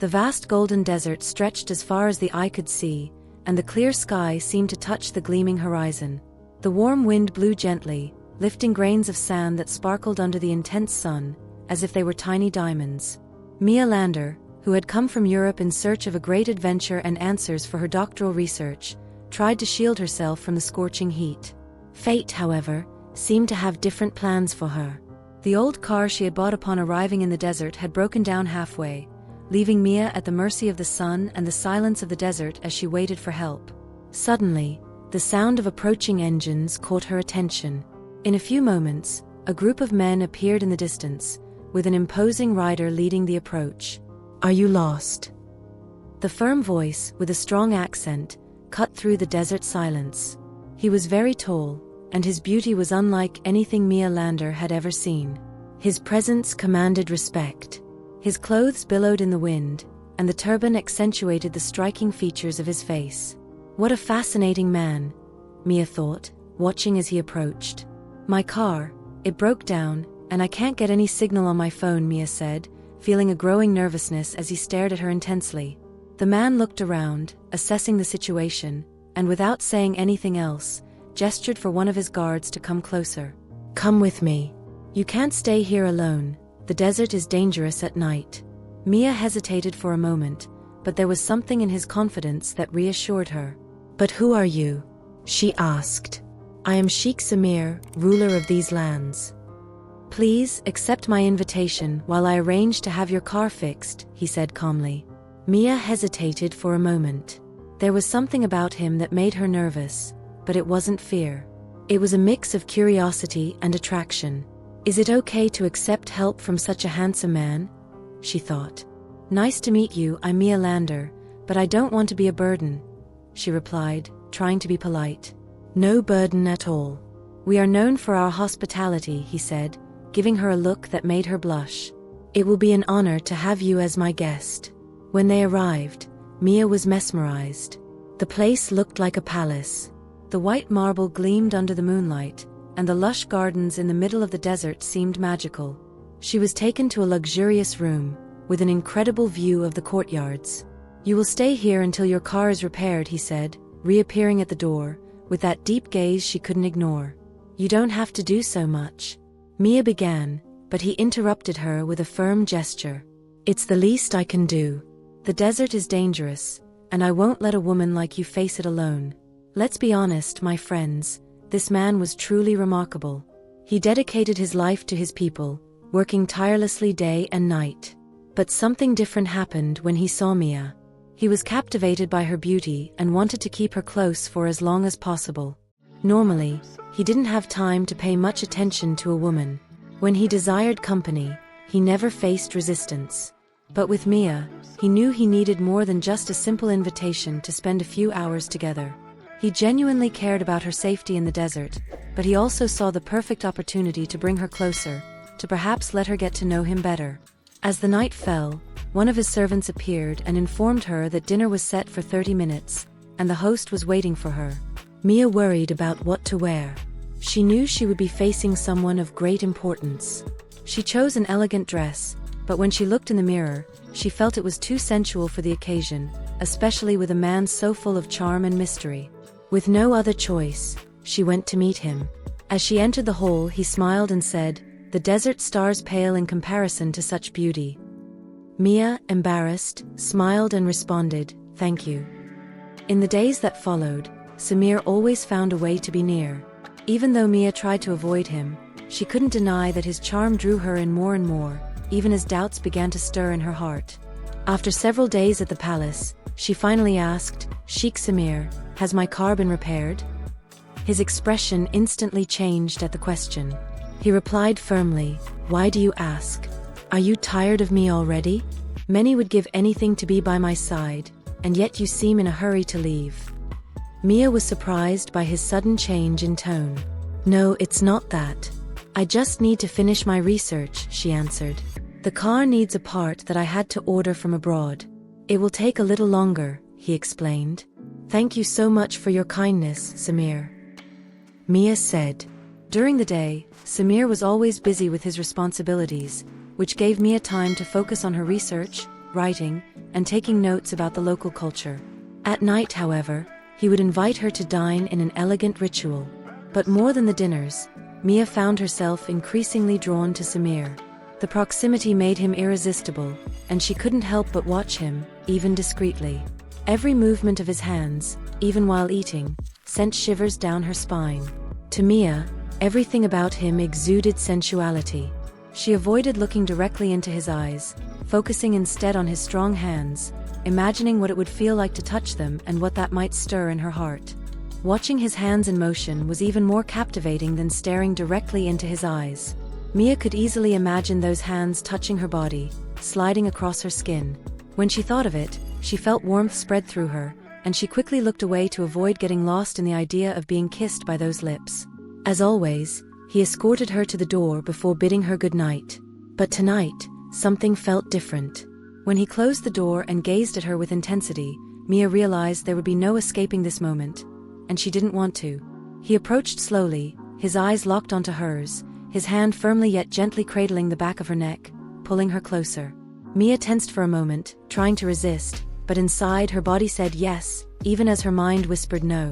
The vast golden desert stretched as far as the eye could see, and the clear sky seemed to touch the gleaming horizon. The warm wind blew gently, lifting grains of sand that sparkled under the intense sun, as if they were tiny diamonds. Mia Lander, who had come from Europe in search of a great adventure and answers for her doctoral research, tried to shield herself from the scorching heat. Fate, however, seemed to have different plans for her. The old car she had bought upon arriving in the desert had broken down halfway, leaving Mia at the mercy of the sun and the silence of the desert as she waited for help. Suddenly, the sound of approaching engines caught her attention. In a few moments, a group of men appeared in the distance, with an imposing rider leading the approach. "Are you lost?" The firm voice, with a strong accent, cut through the desert silence. He was very tall, and his beauty was unlike anything Mia Lander had ever seen. His presence commanded respect. His clothes billowed in the wind, and the turban accentuated the striking features of his face. What a fascinating man, Mia thought, watching as he approached. "My car, it broke down, and I can't get any signal on my phone," Mia said, feeling a growing nervousness as he stared at her intensely. The man looked around, assessing the situation, and without saying anything else, gestured for one of his guards to come closer. "Come with me. You can't stay here alone. The desert is dangerous at night." Mia hesitated for a moment, but there was something in his confidence that reassured her. "But who are you?" she asked. "I am Sheikh Samir, ruler of these lands. Please accept my invitation while I arrange to have your car fixed," he said calmly. Mia hesitated for a moment. There was something about him that made her nervous, but it wasn't fear. It was a mix of curiosity and attraction. "Is it okay to accept help from such a handsome man?" she thought. "Nice to meet you, I'm Mia Lander, but I don't want to be a burden," she replied, trying to be polite. "No burden at all. We are known for our hospitality," he said, giving her a look that made her blush. "It will be an honor to have you as my guest." When they arrived, Mia was mesmerized. The place looked like a palace. The white marble gleamed under the moonlight, and the lush gardens in the middle of the desert seemed magical. She was taken to a luxurious room, with an incredible view of the courtyards. "You will stay here until your car is repaired," he said, reappearing at the door, with that deep gaze she couldn't ignore. "You don't have to do so much," Mia began, but he interrupted her with a firm gesture. "It's the least I can do. The desert is dangerous, and I won't let a woman like you face it alone. Let's be honest, my friends, this man was truly remarkable. He dedicated his life to his people, working tirelessly day and night. But something different happened when he saw Mia. He was captivated by her beauty and wanted to keep her close for as long as possible. Normally, he didn't have time to pay much attention to a woman. When he desired company, he never faced resistance. But with Mia, he knew he needed more than just a simple invitation to spend a few hours together. He genuinely cared about her safety in the desert, but he also saw the perfect opportunity to bring her closer, to perhaps let her get to know him better. As the night fell, one of his servants appeared and informed her that dinner was set for 30 minutes, and the host was waiting for her. Mia worried about what to wear. She knew she would be facing someone of great importance. She chose an elegant dress, but when she looked in the mirror, she felt it was too sensual for the occasion, especially with a man so full of charm and mystery. With no other choice, she went to meet him. As she entered the hall, he smiled and said, "The desert stars pale in comparison to such beauty." Mia, embarrassed, smiled and responded, "Thank you." In the days that followed, Samir always found a way to be near. Even though Mia tried to avoid him, she couldn't deny that his charm drew her in more and more, even as doubts began to stir in her heart. After several days at the palace, she finally asked, "Sheikh Samir, has my car been repaired?" His expression instantly changed at the question. He replied firmly, "Why do you ask? Are you tired of me already? Many would give anything to be by my side, and yet you seem in a hurry to leave." Mia was surprised by his sudden change in tone. "No, it's not that. I just need to finish my research," she answered. "The car needs a part that I had to order from abroad. It will take a little longer," he explained. "Thank you so much for your kindness, Samir," Mia said. During the day, Samir was always busy with his responsibilities, which gave Mia time to focus on her research, writing, and taking notes about the local culture. At night, however, he would invite her to dine in an elegant ritual. But more than the dinners, Mia found herself increasingly drawn to Samir. The proximity made him irresistible, and she couldn't help but watch him, even discreetly. Every movement of his hands, even while eating, sent shivers down her spine. To Mia, everything about him exuded sensuality. She avoided looking directly into his eyes, focusing instead on his strong hands, imagining what it would feel like to touch them and what that might stir in her heart. Watching his hands in motion was even more captivating than staring directly into his eyes. Mia could easily imagine those hands touching her body, sliding across her skin. When she thought of it, she felt warmth spread through her, and she quickly looked away to avoid getting lost in the idea of being kissed by those lips. As always, he escorted her to the door before bidding her good night. But tonight, something felt different. When he closed the door and gazed at her with intensity, Mia realized there would be no escaping this moment, and she didn't want to. He approached slowly, his eyes locked onto hers, his hand firmly yet gently cradling the back of her neck, pulling her closer. Mia tensed for a moment, trying to resist, but inside her body said yes, even as her mind whispered no.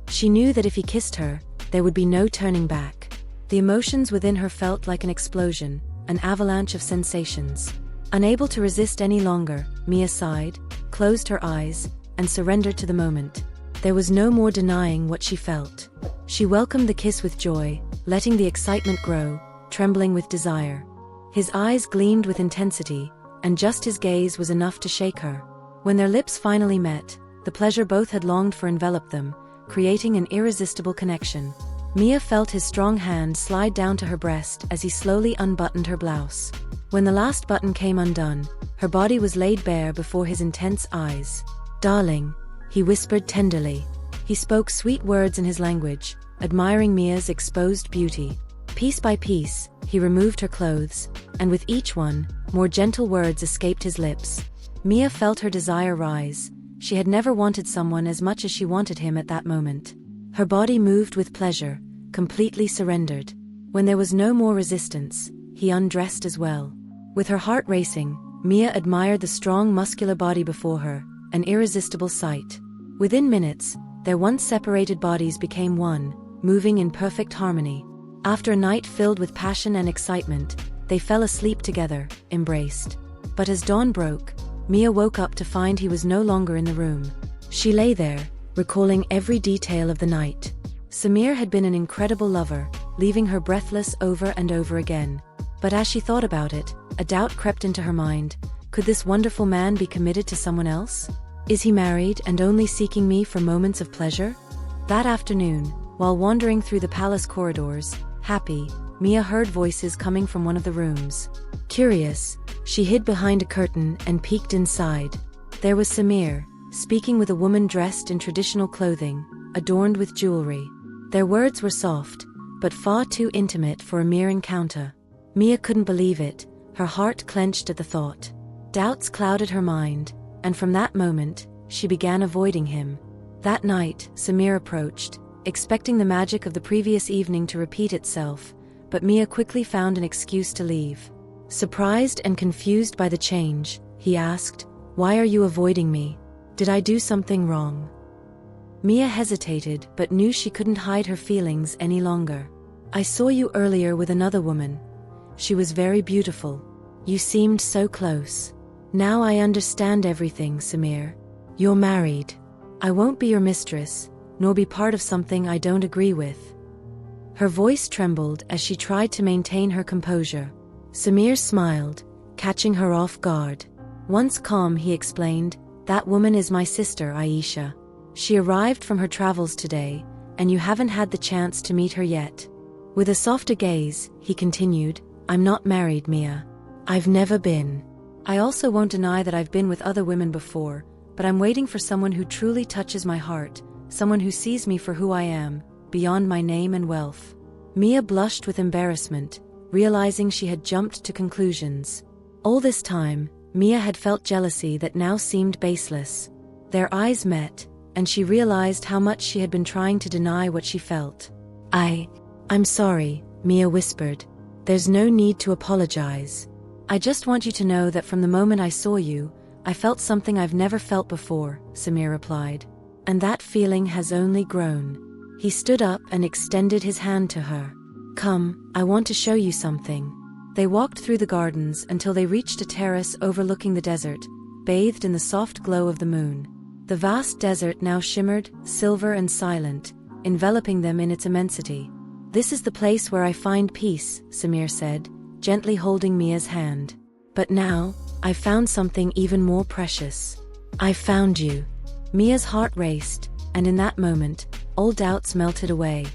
She knew that if he kissed her, there would be no turning back. The emotions within her felt like an explosion, an avalanche of sensations. Unable to resist any longer, Mia sighed, closed her eyes, and surrendered to the moment. There was no more denying what she felt. She welcomed the kiss with joy, letting the excitement grow, trembling with desire. His eyes gleamed with intensity, and just his gaze was enough to shake her. When their lips finally met, the pleasure both had longed for enveloped them, creating an irresistible connection. Mia felt his strong hand slide down to her breast as he slowly unbuttoned her blouse. When the last button came undone, her body was laid bare before his intense eyes. "Darling," he whispered tenderly. He spoke sweet words in his language, admiring Mia's exposed beauty. Piece by piece, he removed her clothes, and with each one, more gentle words escaped his lips. Mia felt her desire rise. She had never wanted someone as much as she wanted him at that moment. Her body moved with pleasure, completely surrendered. When there was no more resistance, he undressed as well. With her heart racing, Mia admired the strong muscular body before her, an irresistible sight. Within minutes, their once separated bodies became one, moving in perfect harmony. After a night filled with passion and excitement, they fell asleep together, embraced. But as dawn broke, Mia woke up to find he was no longer in the room. She lay there, recalling every detail of the night. Samir had been an incredible lover, leaving her breathless over and over again. But as she thought about it, a doubt crept into her mind. Could this wonderful man be committed to someone else? Is he married and only seeking me for moments of pleasure? That afternoon, while wandering through the palace corridors, happy, Mia heard voices coming from one of the rooms. Curious, she hid behind a curtain and peeked inside. There was Samir, speaking with a woman dressed in traditional clothing, adorned with jewelry. Their words were soft, but far too intimate for a mere encounter. Mia couldn't believe it, her heart clenched at the thought. Doubts clouded her mind, and from that moment, she began avoiding him. That night, Samir approached, expecting the magic of the previous evening to repeat itself, but Mia quickly found an excuse to leave. Surprised and confused by the change, he asked, "Why are you avoiding me? Did I do something wrong?" Mia hesitated but knew she couldn't hide her feelings any longer. "I saw you earlier with another woman. She was very beautiful. You seemed so close. Now I understand everything, Samir. You're married. I won't be your mistress, nor be part of something I don't agree with." Her voice trembled as she tried to maintain her composure. Samir smiled, catching her off guard. Once calm, he explained, "That woman is my sister, Aisha. She arrived from her travels today, and you haven't had the chance to meet her yet." With a softer gaze, he continued, "I'm not married, Mia. I've never been. I also won't deny that I've been with other women before, but I'm waiting for someone who truly touches my heart, someone who sees me for who I am, beyond my name and wealth." Mia blushed with embarrassment, realizing she had jumped to conclusions. All this time, Mia had felt jealousy that now seemed baseless. Their eyes met, and she realized how much she had been trying to deny what she felt. I'm sorry," Mia whispered. "There's no need to apologize. I just want you to know that from the moment I saw you, I felt something I've never felt before, Samir replied. And that feeling has only grown. He stood up and extended his hand to her. Come, I want to show you something. They walked through the gardens until they reached a terrace overlooking the desert, bathed in the soft glow of the moon. The vast desert now shimmered, silver and silent, enveloping them in its immensity. This is the place where I find peace, Samir said, gently holding Mia's hand. But now, I found something even more precious. I found you. Mia's heart raced, and in that moment, all doubts melted away.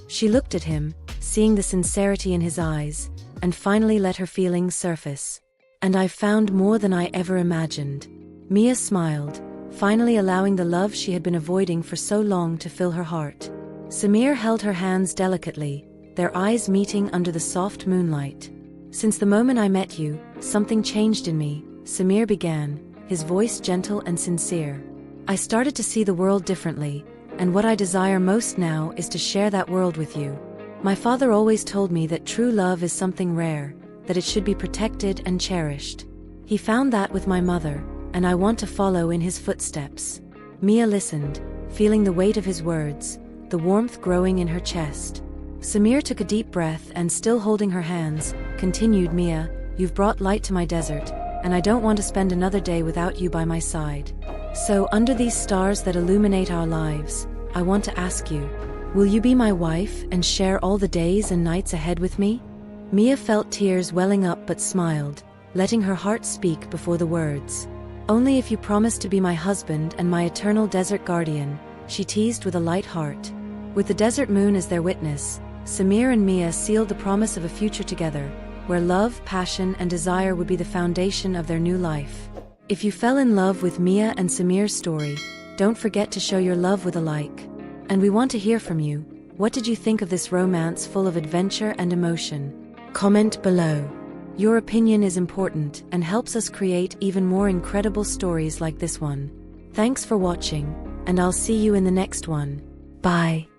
She looked at him, seeing the sincerity in his eyes, and finally let her feelings surface. And I found more than I ever imagined. Mia smiled, finally allowing the love she had been avoiding for so long to fill her heart. Samir held her hands delicately, their eyes meeting under the soft moonlight. Since the moment I met you, something changed in me, Samir began, his voice gentle and sincere. I started to see the world differently, and what I desire most now is to share that world with you. My father always told me that true love is something rare, that it should be protected and cherished. He found that with my mother, and I want to follow in his footsteps. Mia listened, feeling the weight of his words, the warmth growing in her chest. Samir took a deep breath and, still holding her hands, continued, Mia, you've brought light to my desert, and I don't want to spend another day without you by my side. So, under these stars that illuminate our lives, I want to ask you, will you be my wife and share all the days and nights ahead with me? Mia felt tears welling up but smiled, letting her heart speak before the words. Only if you promise to be my husband and my eternal desert guardian, she teased with a light heart. With the desert moon as their witness, Samir and Mia sealed the promise of a future together, where love, passion, and desire would be the foundation of their new life. If you fell in love with Mia and Samir's story, don't forget to show your love with a like. And we want to hear from you. What did you think of this romance full of adventure and emotion? Comment below. Your opinion is important and helps us create even more incredible stories like this one. Thanks for watching, and I'll see you in the next one. Bye.